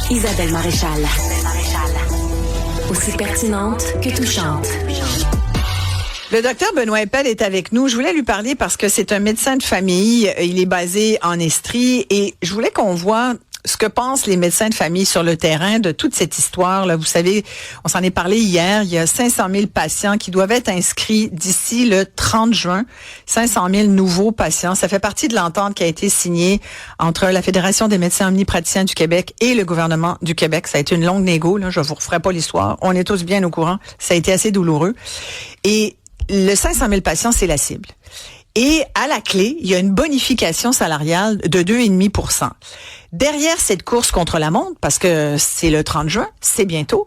Isabelle Maréchal. Aussi pertinente que touchante. Le docteur Benoît Eppel est avec nous. Je voulais lui parler parce que c'est un médecin de famille. Il est basé en Estrie et je voulais qu'on voit ce que pensent les médecins de famille sur le terrain de toute cette histoire. Là, vous savez, on s'en est parlé hier. Il y a 500 000 patients qui doivent être inscrits d'ici le 30 juin. 500 000 nouveaux patients. Ça fait partie de l'entente qui a été signée entre la Fédération des médecins omnipraticiens du Québec et le gouvernement du Québec. Ça a été une longue négo. Là, je vous referai pas l'histoire. On est tous bien au courant. Ça a été assez douloureux. Et le 500 000 patients, c'est la cible. Et à la clé, il y a une bonification salariale de 2,5 %. Derrière cette course contre la montre, parce que c'est le 30 juin, c'est bientôt,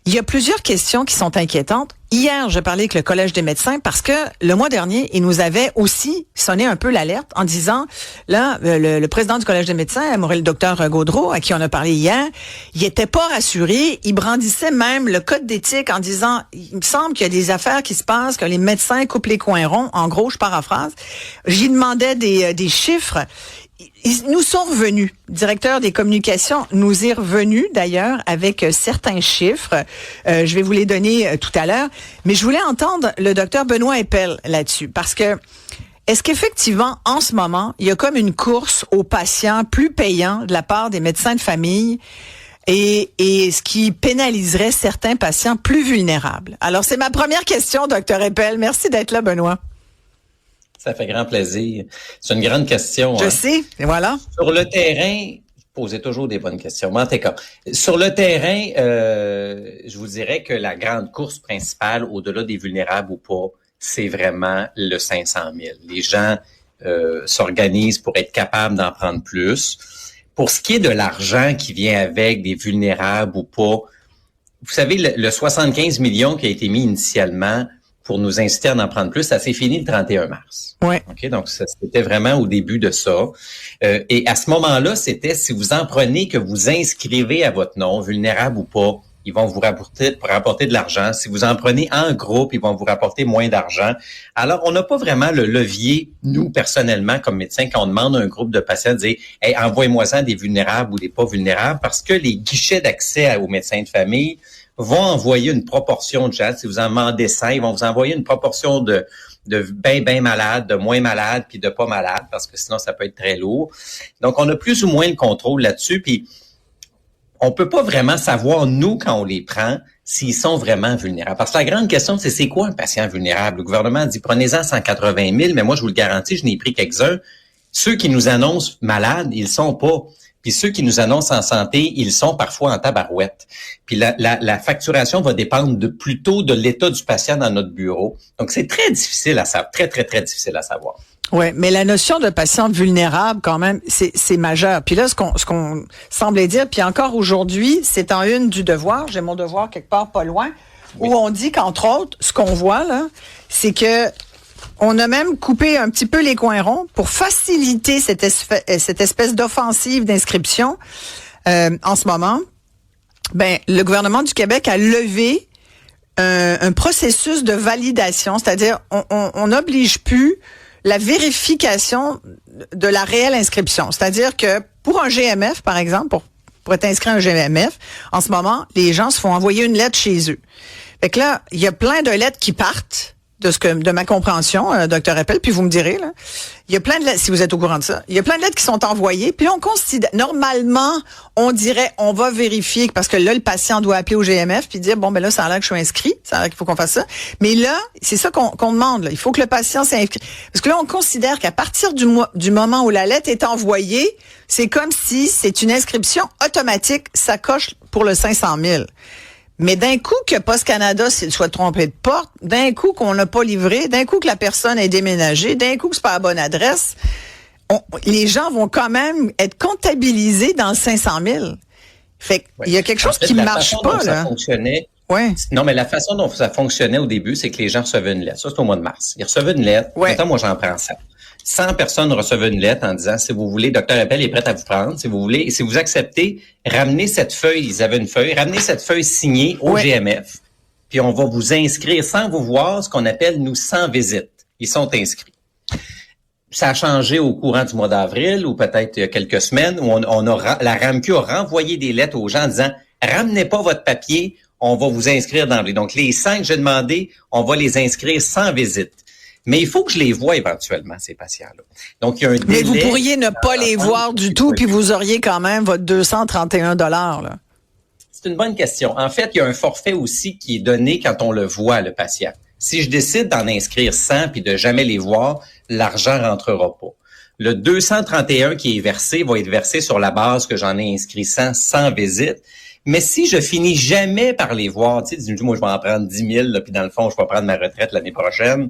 il y a plusieurs questions qui sont inquiétantes. Hier, j'ai parlé avec le Collège des médecins parce que le mois dernier, ils nous avaient aussi sonné un peu l'alerte en disant, là, le président du Collège des médecins, le docteur Gaudreau, à qui on a parlé hier, il était pas rassuré. Il brandissait même le code d'éthique en disant, il me semble qu'il y a des affaires qui se passent, que les médecins coupent les coins ronds. En gros, je paraphrase. J'y demandais des chiffres. Ils nous sont revenus. Le directeur des communications nous est revenu d'ailleurs avec certains chiffres. Je vais vous les donner tout à l'heure. Mais je voulais entendre le docteur Benoît Eppel là-dessus. Parce que est-ce qu'effectivement, en ce moment, il y a comme une course aux patients plus payants de la part des médecins de famille et ce qui pénaliserait certains patients plus vulnérables? Alors, c'est ma première question, docteur Eppel. Merci d'être là, Benoît. Ça fait grand plaisir. C'est une grande question. Je sais, et voilà. Sur le terrain, vous posez toujours des bonnes questions. Mais en tout cas, sur le terrain, je vous dirais que la grande course principale, au-delà des vulnérables ou pas, c'est vraiment le 500 000. Les gens s'organisent pour être capables d'en prendre plus. Pour ce qui est de l'argent qui vient avec des vulnérables ou pas, vous savez, le 75 millions qui a été mis initialement pour nous inciter à en prendre plus, ça s'est fini le 31 mars. Ouais. OK, donc c'était vraiment au début de ça. Et à ce moment-là, c'était si vous en prenez que vous inscrivez à votre nom, vulnérable ou pas, ils vont vous rapporter de l'argent. Si vous en prenez en groupe, ils vont vous rapporter moins d'argent. Alors, on n'a pas vraiment le levier, nous, personnellement, comme médecins, quand on demande à un groupe de patients de dire « Hey, envoyez-moi-en des vulnérables ou des pas vulnérables », parce que les guichets d'accès aux médecins de famille vont envoyer une proportion de gens. Si vous en demandez 100, ils vont vous envoyer une proportion de bien malades, de moins malades, puis de pas malades, parce que sinon, ça peut être très lourd. Donc, on a plus ou moins le contrôle là-dessus, puis on peut pas vraiment savoir, nous, quand on les prend, s'ils sont vraiment vulnérables. Parce que la grande question, c'est quoi un patient vulnérable? Le gouvernement dit, prenez-en 180 000, mais moi, je vous le garantis, je n'ai pris quelques-uns. Ceux qui nous annoncent malades, ils sont pas. Puis ceux qui nous annoncent en santé, ils sont parfois en tabarouette. Puis la facturation va dépendre plutôt de l'état du patient dans notre bureau. Donc, c'est très difficile à savoir, très, très, très difficile à savoir. Ouais, mais la notion de patient vulnérable, quand même, c'est majeur. Puis là, ce qu'on semblait dire, puis encore aujourd'hui, c'est en une du Devoir, j'ai mon Devoir quelque part pas loin, oui, où on dit qu'entre autres, ce qu'on voit là, c'est que on a même coupé un petit peu les coins ronds pour faciliter cette espèce d'offensive d'inscription. En ce moment, le gouvernement du Québec a levé un processus de validation, c'est-à-dire on n'oblige plus la vérification de la réelle inscription. C'est-à-dire que pour un GMF, par exemple, pour être inscrit à un GMF, en ce moment, les gens se font envoyer une lettre chez eux. Fait que là, il y a plein de lettres qui partent de ma compréhension, Dr. Eppel, puis vous me direz, là. Il y a plein de lettres, si vous êtes au courant de ça, il y a plein de lettres qui sont envoyées, puis on considère, normalement, on dirait, on va vérifier, parce que là, le patient doit appeler au GMF, puis dire, là, ça a l'air que je suis inscrit, ça a l'air qu'il faut qu'on fasse ça. Mais là, c'est ça qu'on demande, là. Il faut que le patient s'inscrit. Parce que là, on considère qu'à partir du moment où la lettre est envoyée, c'est comme si c'est une inscription automatique, ça coche pour le 500 000. Mais d'un coup que Post Canada soit trompé de porte, d'un coup qu'on n'a pas livré, d'un coup que la personne est déménagée, d'un coup que c'est pas la bonne adresse, les gens vont quand même être comptabilisés dans le 500 000. Fait qu'il y a quelque chose qui marche pas, là. Ça fonctionnait. Ouais. Non, mais la façon dont ça fonctionnait au début, c'est que les gens recevaient une lettre. Ça, c'est au mois de mars. Ils recevaient une lettre. Ouais. Maintenant, moi, j'en prends 100. 100 personnes recevaient une lettre en disant, si vous voulez, Dr. Eppel est prêt à vous prendre. Si vous voulez, si vous acceptez, ramenez cette feuille. Ils avaient une feuille. Ramenez cette feuille signée au GMF. Puis on va vous inscrire sans vous voir, ce qu'on appelle, nous, sans visite. Ils sont inscrits. ça a changé au courant du mois d'avril ou peut-être il y a quelques semaines où la RAMQ a renvoyé des lettres aux gens en disant « Ramenez pas votre papier, on va vous inscrire d'emblée. » Donc, les 5 que j'ai demandé, on va les inscrire sans visite. Mais il faut que je les voie éventuellement, ces patients-là. Donc, il y a un délai. Mais vous pourriez ne pas les voir du tout, puis vous auriez quand même votre 231 $, là. C'est une bonne question. En fait, il y a un forfait aussi qui est donné quand on le voit, le patient. Si je décide d'en inscrire 100 puis de jamais les voir, l'argent rentrera pas. Le 231 qui est versé va être versé sur la base que j'en ai inscrit 100 sans visite. Mais si je finis jamais par les voir, tu sais, moi je vais en prendre 10 000, là, puis dans le fond, je vais prendre ma retraite l'année prochaine,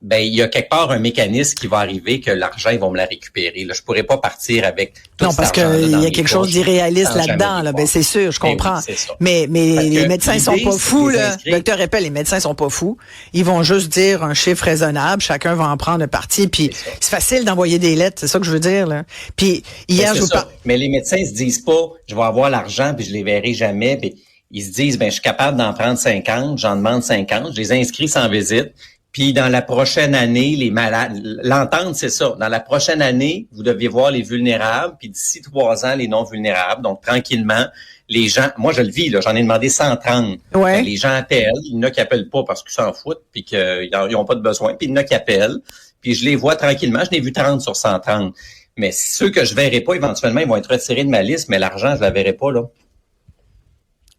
ben il y a quelque part un mécanisme qui va arriver que l'argent, ils vont me la récupérer. Là, je pourrais pas partir avec tout non, parce qu'il y a quelque chose d'irréaliste là-dedans. Là. Ben, c'est sûr, je comprends. Mais les médecins sont pas fous, là. Docteur Eppel, les médecins sont pas fous. Ils vont juste dire un chiffre raisonnable. Chacun va en prendre un parti. Puis c'est facile d'envoyer des lettres. C'est ça que je veux dire, là. Puis hier, je vous parle. Mais les médecins se disent pas, je vais avoir l'argent puis je les verrai jamais. Puis ils se disent, ben je suis capable d'en prendre 50. J'en demande 50. Je les inscris sans visite. Puis dans la prochaine année, les malades, l'entente, c'est ça. Dans la prochaine année, vous deviez voir les vulnérables, puis d'ici 3 ans, les non vulnérables. Donc tranquillement, les gens, moi je le vis, là, j'en ai demandé 130. Ouais. Les gens appellent, il y en a qui appellent pas parce qu'ils s'en foutent, puis qu'ils n'ont pas de besoin, puis il y en a qui appellent, puis je les vois tranquillement. Je n'ai vu 30 sur 130. Mais ceux que je verrai pas, éventuellement, ils vont être retirés de ma liste, mais l'argent, je la verrai pas, là.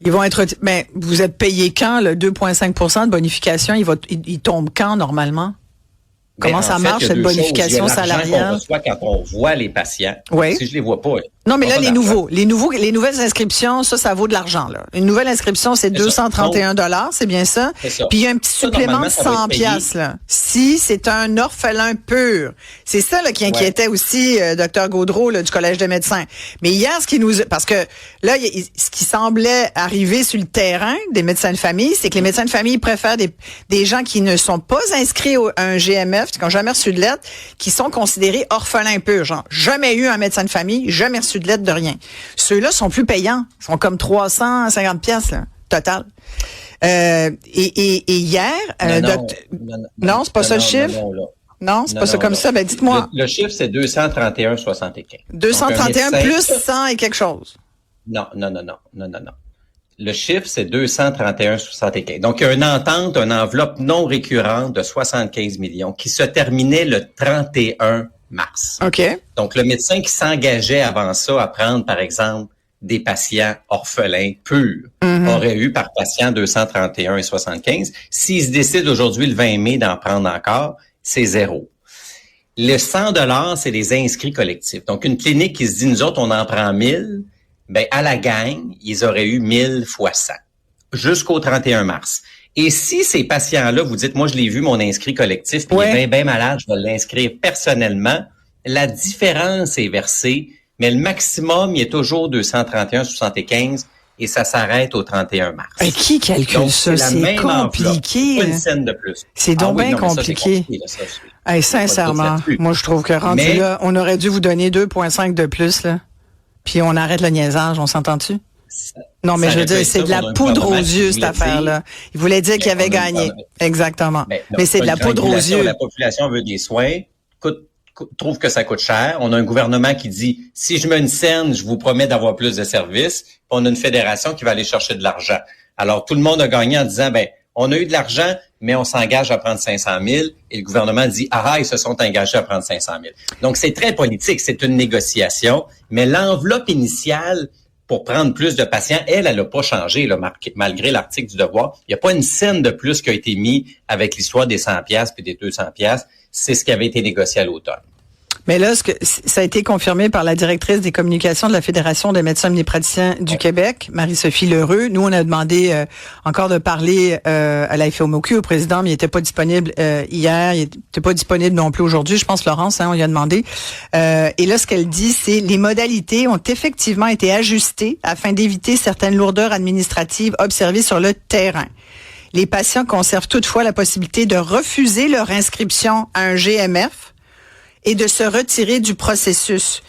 Ils vont être, mais vous êtes payé quand, le 2,5 % de bonification, il tombe quand, normalement? Comment ça marche, cette bonification salariale? On reçoit quand on voit les patients. Oui. Si je les vois pas. Non, mais là, les nouvelles inscriptions, ça vaut de l'argent, là. Une nouvelle inscription, c'est 231 $, c'est bien ça? C'est ça. Puis il y a un petit supplément de 100 $, là. Si c'est un orphelin pur. C'est ça, là, qui inquiétait aussi, Dr Gaudreault, là, du Collège des médecins. Mais hier, parce que, là, ce qui semblait arriver sur le terrain des médecins de famille, c'est que les médecins de famille préfèrent des gens qui ne sont pas inscrits à un GMF, qui n'ont jamais reçu de lettre, qui sont considérés orphelins purs. Genre, jamais eu un médecin de famille, jamais reçu de lettre de rien. Ceux-là sont plus payants. Ils sont comme 350 $, là, total. Et hier, non, c'est pas ça le chiffre? Non, c'est pas ça comme ça. Ben, dites-moi. Le chiffre, c'est 231,75. 231 plus 100 et quelque chose. Non. Le chiffre, c'est 231,75. Donc, il y a une entente, une enveloppe non récurrente de 75 millions qui se terminait le 31 mars. OK. Donc, le médecin qui s'engageait avant ça à prendre, par exemple, des patients orphelins purs aurait eu par patient 231,75. S'il se décide aujourd'hui, le 20 mai, d'en prendre encore, c'est 0. Le 100 $, c'est les inscrits collectifs. Donc, une clinique qui se dit, nous autres, on en prend 1000, ben à la gang, ils auraient eu 1000 fois 100 jusqu'au 31 mars. Et si ces patients-là, vous dites, moi, je l'ai vu, mon inscrit collectif, puis il est bien malade, je vais l'inscrire personnellement, la différence est versée, mais le maximum, il est toujours 231,75 et ça s'arrête au 31 mars. Et qui calcule donc, ça? C'est compliqué. Pas une scène de plus. C'est donc bien compliqué. Sincèrement, moi, je trouve que rendu là, on aurait dû vous donner 2,5 de plus, là. Puis on arrête le niaisage, on s'entend-tu? Non, mais je veux dire, c'est de la poudre aux yeux, cette affaire-là. Il voulait dire qu'il avait gagné. Exactement. Mais c'est de la poudre aux yeux. La population veut des soins, trouve que ça coûte cher. On a un gouvernement qui dit, si je mets une scène, je vous promets d'avoir plus de services. Puis on a une fédération qui va aller chercher de l'argent. Alors, tout le monde a gagné en disant, on a eu de l'argent, mais on s'engage à prendre 500 000. Et le gouvernement dit, ils se sont engagés à prendre 500 000. Donc, c'est très politique. C'est une négociation. Mais l'enveloppe initiale pour prendre plus de patients, elle n'a pas changé, là, malgré l'article du Devoir. Il n'y a pas une scène de plus qui a été mise avec l'histoire des 100 $ puis des 200 $. C'est ce qui avait été négocié à l'automne. Mais là, ça a été confirmé par la directrice des communications de la Fédération des médecins omnipraticiens du Québec, Marie-Sophie Lheureux. Nous, on a demandé encore de parler à la FOMQ, au président, mais il n'était pas disponible hier, il n'était pas disponible non plus aujourd'hui. Je pense, Laurence, on lui a demandé. Et là, ce qu'elle dit, c'est les modalités ont effectivement été ajustées afin d'éviter certaines lourdeurs administratives observées sur le terrain. Les patients conservent toutefois la possibilité de refuser leur inscription à un GMF et de se retirer du processus.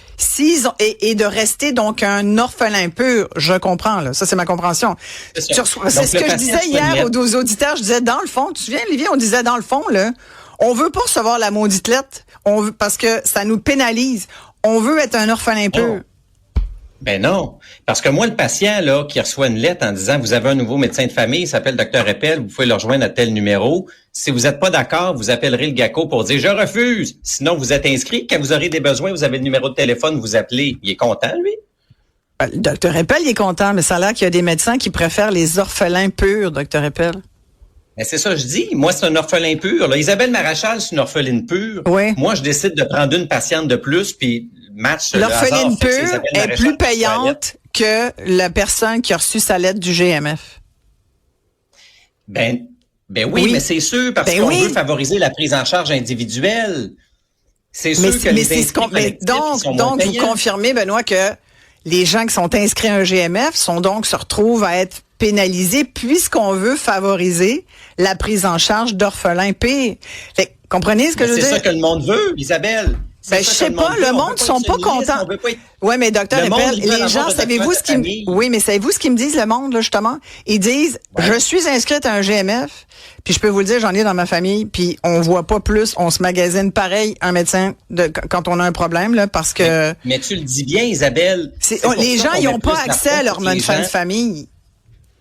Et de rester donc un orphelin pur, je comprends, là. Ça, c'est ma compréhension. C'est ce que je disais hier aux auditeurs. Je disais, dans le fond, tu te souviens, Olivier, on disait, dans le fond, là, On veut pas recevoir la maudite lettre. On veut, parce que ça nous pénalise. On veut être un orphelin pur. Ben non, parce que moi, le patient là qui reçoit une lettre en disant vous avez un nouveau médecin de famille, il s'appelle Dr Eppel, vous pouvez le rejoindre à tel numéro. Si vous n'êtes pas d'accord, vous appellerez le GACO pour dire je refuse. Sinon, vous êtes inscrit. Quand vous aurez des besoins, vous avez le numéro de téléphone, vous appelez. Il est content, lui? Le Dr Eppel, il est content, mais ça a l'air qu'il y a des médecins qui préfèrent les orphelins purs, Dr Eppel. Ben c'est ça, je dis. Moi, c'est un orphelin pur. Là. Isabelle Marachal, c'est une orpheline pure. Oui. Moi, je décide de prendre une patiente de plus, puis match. L'orpheline pure est plus payante que la personne qui a reçu sa lettre du GMF. Ben oui, mais c'est sûr, parce qu'on veut favoriser la prise en charge individuelle. C'est sûr que les inscrits collectifs sont moins payants. Vous confirmez, Benoît, que les gens qui sont inscrits à un GMF se retrouvent à être pénalisés puisqu'on veut favoriser la prise en charge d'orphelins pires. Fait, comprenez ce que je veux dire? C'est ça que le monde veut, Isabelle. Ben, je sais pas, le monde sont pas contents. Ouais, mais docteur Eppel, les gens, savez-vous ce qu'ils me disent, le monde, là, justement? Ils disent, je suis inscrite à un GMF, puis je peux vous le dire, j'en ai dans ma famille, puis on voit pas plus, on se magasine pareil un médecin quand on a un problème, là, parce que... Mais tu le dis bien, Isabelle. Les gens, ils n'ont pas accès à leur médecin de famille.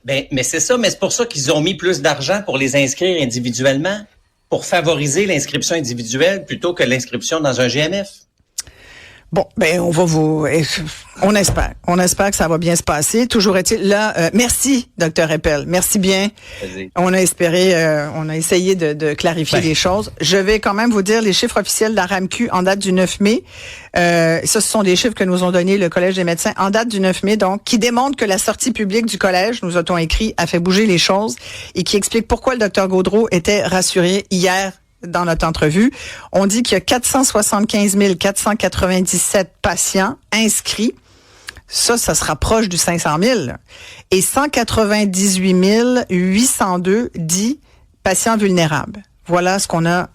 Ben, mais c'est ça, mais c'est pour ça qu'ils ont mis plus d'argent pour les inscrire individuellement. Pour favoriser l'inscription individuelle plutôt que l'inscription dans un GMF. Bon, ben on espère que ça va bien se passer. Toujours est-il là. Merci, Dr Eppel. Merci bien. Vas-y. On a essayé de clarifier les choses. Je vais quand même vous dire les chiffres officiels de la RAMQ en date du 9 mai. Ça, ce sont des chiffres que nous ont donnés le Collège des médecins en date du 9 mai, donc, qui démontrent que la sortie publique du Collège, nous a-t-on écrit, a fait bouger les choses et qui explique pourquoi le Dr Gaudreault était rassuré hier dans notre entrevue. On dit qu'il y a 475 497 patients inscrits. Ça se rapproche du 500 000. Et 198 802 dits patients vulnérables. Voilà ce qu'on a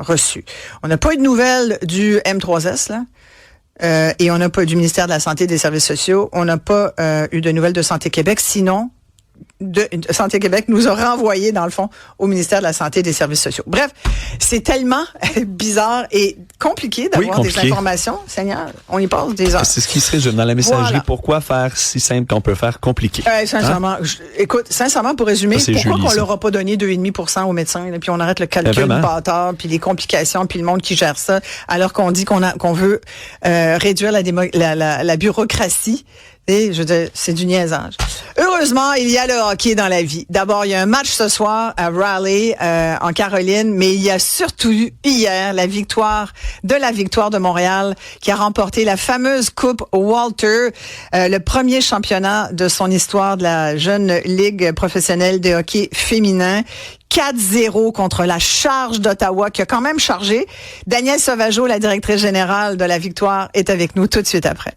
reçu. On n'a pas eu de nouvelles du M3S, là. Et on n'a pas du ministère de la Santé et des Services sociaux. On n'a pas eu de nouvelles de Santé Québec. Sinon, Santé Québec nous a renvoyé, dans le fond, au ministère de la Santé et des Services sociaux. Bref, c'est tellement bizarre et compliqué d'avoir des informations. Seigneur, on y passe des heures. C'est ce qui serait dans la messagerie. Voilà. Pourquoi faire si simple qu'on peut faire compliqué? Sincèrement, écoute, pour résumer, pourquoi qu'on leur a pas donné 2,5% aux médecins, là, puis on arrête le calcul bâtard, puis les complications, puis le monde qui gère ça, alors qu'on dit qu'on veut réduire la bureaucratie. Et je veux dire, c'est du niaisage. Heureusement, il y a le hockey dans la vie. D'abord, il y a un match ce soir à Raleigh, en Caroline, mais il y a surtout eu hier la victoire de Montréal qui a remporté la fameuse Coupe Walter, le premier championnat de son histoire de la jeune ligue professionnelle de hockey féminin. 4-0 contre la Charge d'Ottawa qui a quand même chargé. Danielle Sauvageau, la directrice générale de la Victoire, est avec nous tout de suite après.